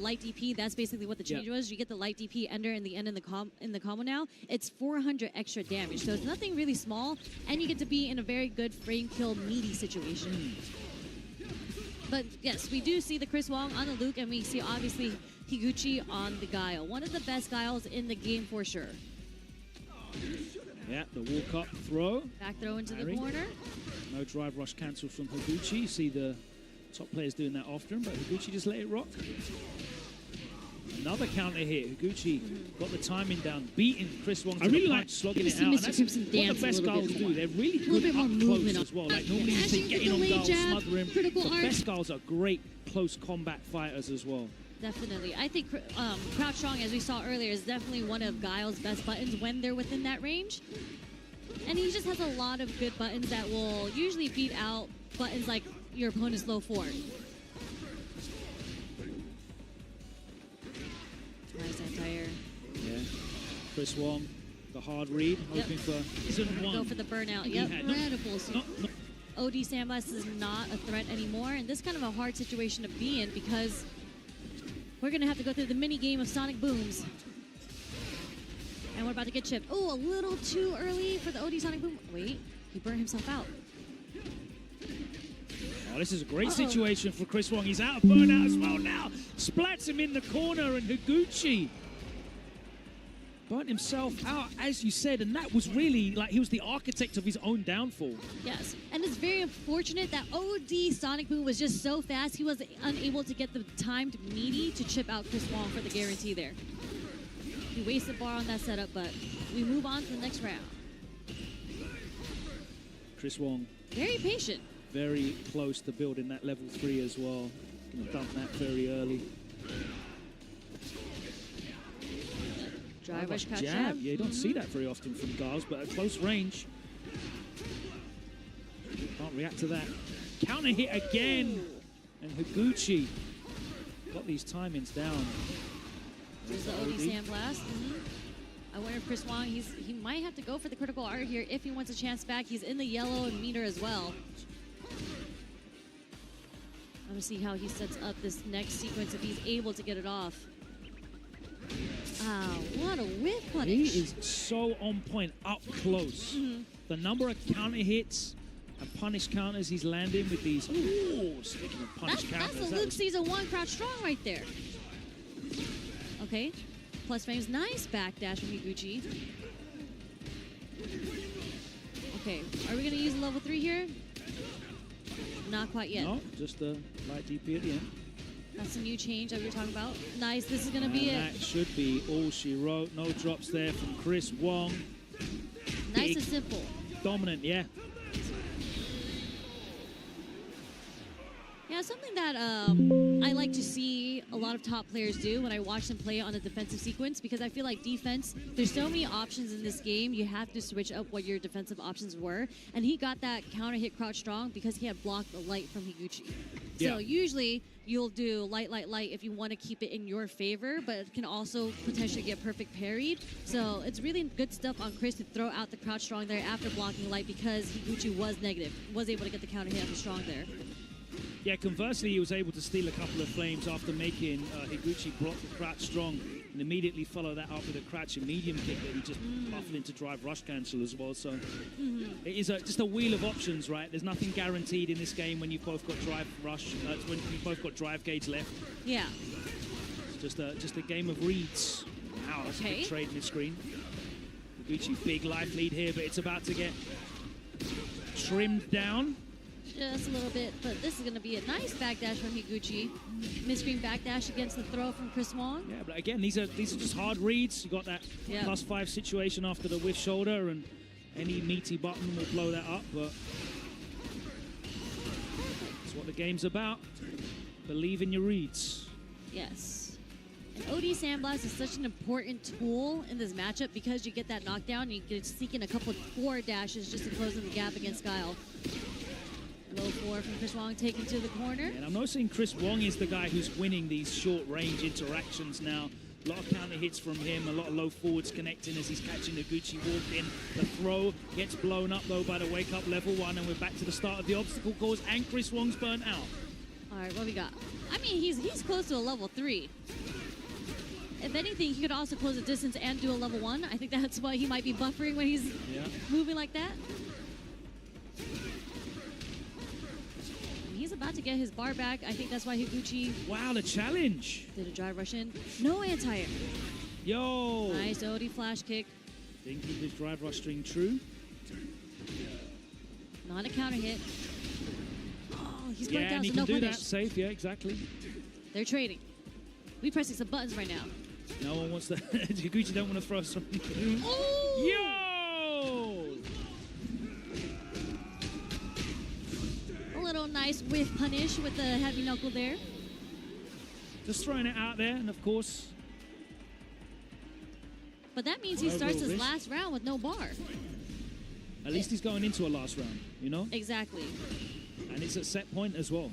light DP, that's basically what the change was. You get the light DP ender in the end in the combo now. It's 400 extra damage, so it's nothing really small, and you get to be in a very good frame kill meaty situation. But yes, we do see the CHRISWONG on the Luke, and we see obviously Higuchi on the Guile. One of the best Guiles in the game for sure. Yeah, the walk-up throw. Back throw into the corner. No drive rush cancel from Higuchi. You see the top players doing that often, but Higuchi just let it rock. Another counter hit. Higuchi got the timing down, beating CHRISWONG. I really like slogging it out. And that's what the best Guiles do. They're really good up close as well. Like normally you see getting on Guile, smother him. The best Guiles are great close combat fighters as well. Definitely. I think Crouch Strong, as we saw earlier, is definitely one of Guile's best buttons when they're within that range. And he just has a lot of good buttons that will usually beat out buttons like your opponent's low forward. Nice anti-air. Yeah. CHRISWONG, the hard read, hoping for go for the burnout. Incredible. OD Sandblast is not a threat anymore, and this is kind of a hard situation to be in because we're going to have to go through the mini game of Sonic Booms. And we're about to get chipped. Oh, a little too early for the OD Sonic Boom. Wait, he burned himself out. Oh, this is a great situation for CHRISWONG. He's out of burnout as well now. Splats him in the corner, and Higuchi burnt himself out, as you said, and that was really, like, he was the architect of his own downfall. Yes, and it's very unfortunate that OD Sonic Boom was just so fast, he was unable to get the timed meaty to chip out CHRISWONG for the guarantee there. He wasted bar on that setup, but we move on to the next round. CHRISWONG. Very patient. Very close to building that level 3 as well. Gonna dump that very early. Drive rush catch jab. Yeah, you don't see that very often from Guiles, but at close range. Can't react to that. Counter hit again. And Higuchi got these timings down. There's the OD Sandblast. I wonder if CHRISWONG, he might have to go for the critical art here if he wants a chance back. He's in the yellow and meter as well. I'm gonna see how he sets up this next sequence if he's able to get it off. Ah, what a whiff punish. He is so on point up close. The number of counter hits and punish counters he's landing with these. Ooh, speaking of punish counters. That's the Luke Season 1 Crouch Strong right there. Okay, plus frames. Nice backdash from Higuchi. Okay, are we gonna use level 3 here? Not quite yet. No, just a light DP at the end. That's a new change that we were talking about. Nice, this is gonna be it. That should be all she wrote. No drops there from CHRISWONG. Nice and simple. Dominant, yeah. Yeah, something that I like to see a lot of top players do when I watch them play on a defensive sequence, because I feel like defense, there's so many options in this game, you have to switch up what your defensive options were. And he got that counter hit Crouch Strong because he had blocked the light from Higuchi. So usually you'll do light, light, light if you want to keep it in your favor, but it can also potentially get perfect parried. So it's really good stuff on Chris to throw out the Crouch Strong there after blocking light because Higuchi was negative, was able to get the counter hit on the Strong there. Yeah, conversely, he was able to steal a couple of flames after making Higuchi block the Crouch Strong and immediately follow that up with a Crouch and medium kick that he just buffed into drive rush cancel as well. So it is just a wheel of options, right? There's nothing guaranteed in this game when you've both got drive rush, when you've both got drive gauge left. Yeah. It's just a game of reads. Wow, that's a big trade mid-screen. Higuchi, big life lead here, but it's about to get trimmed down. Just a little bit, but this is going to be a nice backdash from Higuchi. Mid-screen backdash against the throw from CHRISWONG. Yeah, but again, these are just hard reads. You got that +5 situation after the whiff shoulder, and any meaty button will blow that up, but that's what the game's about. Believe in your reads. Yes. And OD Sandblast is such an important tool in this matchup because you get that knockdown and you can sneak in a couple of forward dashes just to close in the gap against Guile. Low 4 from CHRISWONG taken to the corner. And I'm noticing CHRISWONG is the guy who's winning these short-range interactions now. A lot of counter hits from him, a lot of low forwards connecting as he's catching Higuchi walked in. The throw gets blown up, though, by the wake-up level 1, and we're back to the start of the obstacle course, and CHRISWONG's burnt out. All All right, what we got? I mean, he's close to a level 3. If anything, he could also close the distance and do a level 1. I think that's why he might be buffering when he's moving like that. And he's about to get his bar back. I think that's why Higuchi... Wow, the challenge. Did a drive rush in. No anti-air. Yo. Nice OD flash kick. Didn't keep his drive rush string true. Not a counter hit. Oh, he's going down, and he so can no do punish. that safe. Yeah, exactly. They're trading. We pressing some buttons right now. No one wants to. Higuchi don't want to throw something. Oh! Yo! A little nice whiff punish with the heavy knuckle there. Just throwing it out there, and of course. But that means he starts his last round with no bar. At least he's going into a last round, you know? Exactly. And it's at set point as well.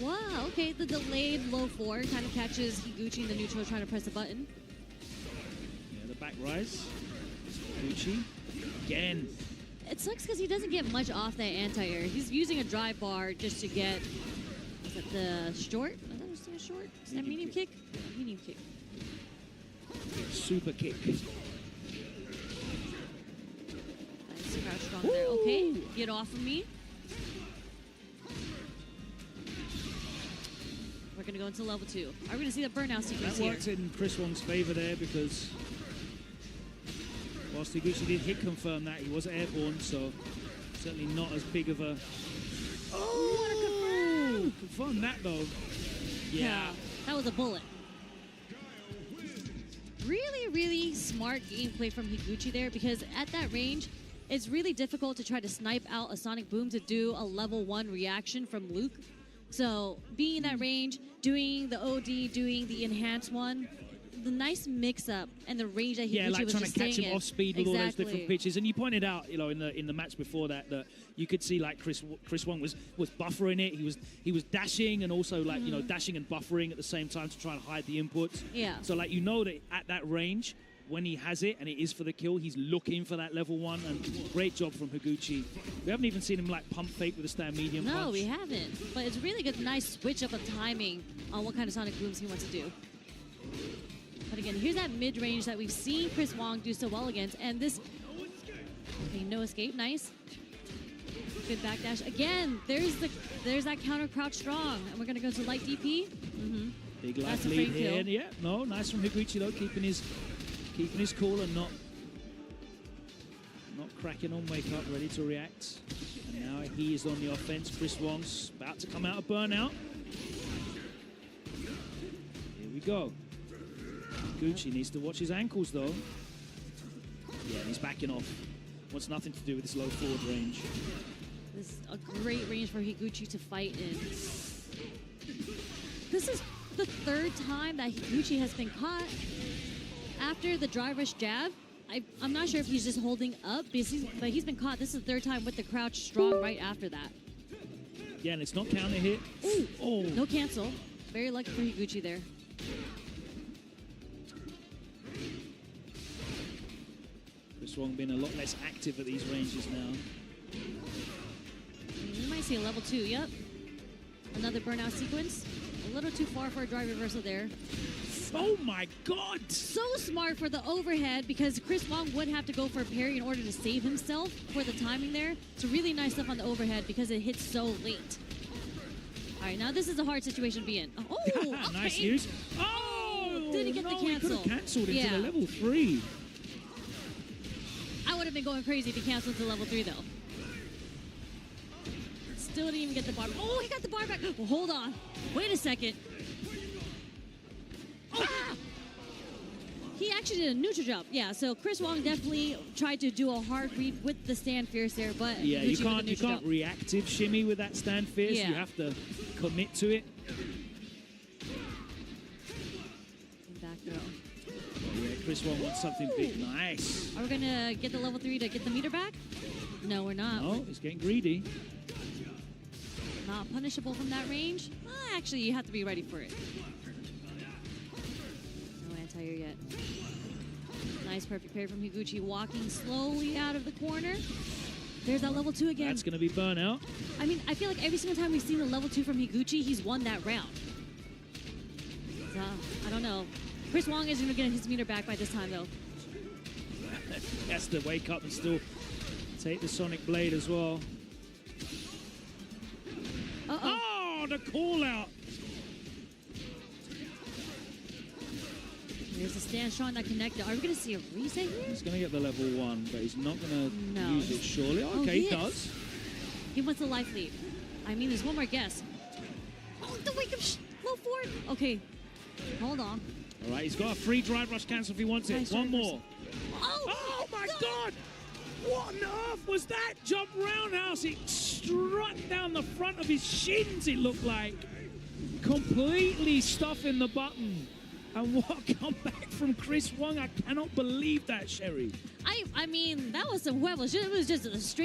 Wow, okay, the delayed low 4 kind of catches Higuchi in the neutral trying to press the button. Yeah, the back rise. Higuchi again. It sucks because he doesn't get much off that anti-air. He's using a drive bar just to get, is that the short? Is that just a short? Is that medium kick? Medium kick. Super kick. Nice crouch strong there. Okay, get off of me. We're going to go into level 2. Are we going to see the burnout sequence here? That works in CHRISWONG's favor there because whilst Higuchi did hit confirm that, he was airborne, so certainly not as big of a... Oh, what a confirm! Confirm that though. Yeah, that was a bullet. Really, really smart gameplay from Higuchi there because at that range, it's really difficult to try to snipe out a sonic boom to do a level 1 reaction from Luke. So being in that range, doing the OD, doing the enhanced one, the nice mix-up and the range that Higuchi was trying just to catch staying him in. off speed with all those different pitches. And you pointed out, you know, in the match before that you could see like CHRISWONG was buffering it. He was dashing and also like you know dashing and buffering at the same time to try and hide the inputs. Yeah. So like you know that at that range, when he has it and it is for the kill, he's looking for that level 1. And great job from Higuchi. We haven't even seen him like pump fake with a stand medium punch. No, we haven't. But it's really good, nice switch up of timing on what kind of sonic booms he wants to do. But again, here's that mid-range that we've seen CHRISWONG do so well against. And this, okay, no escape, nice. Good backdash. Again, there's that counter crouch strong. And we're gonna go to light DP. Big life lead here. Yeah, no, nice from Higuchi though, keeping his cool and not cracking on wake up, ready to react. And now he is on the offense. CHRISWONG's about to come out of burnout. Here we go. Higuchi needs to watch his ankles though. Yeah, and he's backing off. Wants nothing to do with this low forward range. This is a great range for Higuchi to fight in. This is the 3rd time that Higuchi has been caught after the drive rush jab. I'm not sure if he's just holding up, but he's been caught. This is the 3rd time with the crouch strong right after that. Yeah, and it's not counter hit. Ooh. Oh. No cancel. Very lucky for Higuchi there. CHRISWONG being a lot less active at these ranges now. We might see a level 2, yep. Another burnout sequence. A little too far for a drive reversal there. Oh my God! So smart for the overhead because CHRISWONG would have to go for a parry in order to save himself for the timing there. It's really nice stuff on the overhead because it hits so late. All right, now this is a hard situation to be in. Oh, okay. Nice use. Oh! Didn't get the cancel. He could have cancelled into the level 3. I would have been going crazy if he canceled to level 3 though. Still didn't even get the bar. Oh, he got the bar back. Well, hold on. Wait a second. Oh. He actually did a neutral jump. Yeah, so CHRISWONG definitely tried to do a hard read with the stand fierce there, but yeah, you can't reactive shimmy with that stand fierce. Yeah. You have to commit to it. Back throw. Yeah, CHRISWONG wants something big. Nice. Are we gonna get the level 3 to get the meter back? No, we're not. No, he's getting greedy. Not punishable from that range. Actually, you have to be ready for it. No anti-air yet. Nice perfect parry from Higuchi, walking slowly out of the corner. There's that level 2 again. That's going to be burnout. I mean, I feel like every single time we've seen a level 2 from Higuchi, he's won that round. So, I don't know. CHRISWONG isn't going to get his meter back by this time, though. He has to wake up and still take the Sonic Blade as well. Oh, the call out. There's a stand shot on that connector. Are we going to see a reset here? He's going to get the level 1, but he's not going to use it surely. Oh, Okay, he does. He wants a life lead. I mean, there's one more guess. Oh, the wake up low forward. Okay, hold on. All right, he's got a free drive rush cancel if he wants it. One more. Oh my God! What on earth was that? Jump roundhouse. It struck down the front of his shins, it looked like. Completely stuffing the button. And what a comeback from CHRISWONG. I cannot believe that, Sherry. I mean, that was some huevos. It was just a straight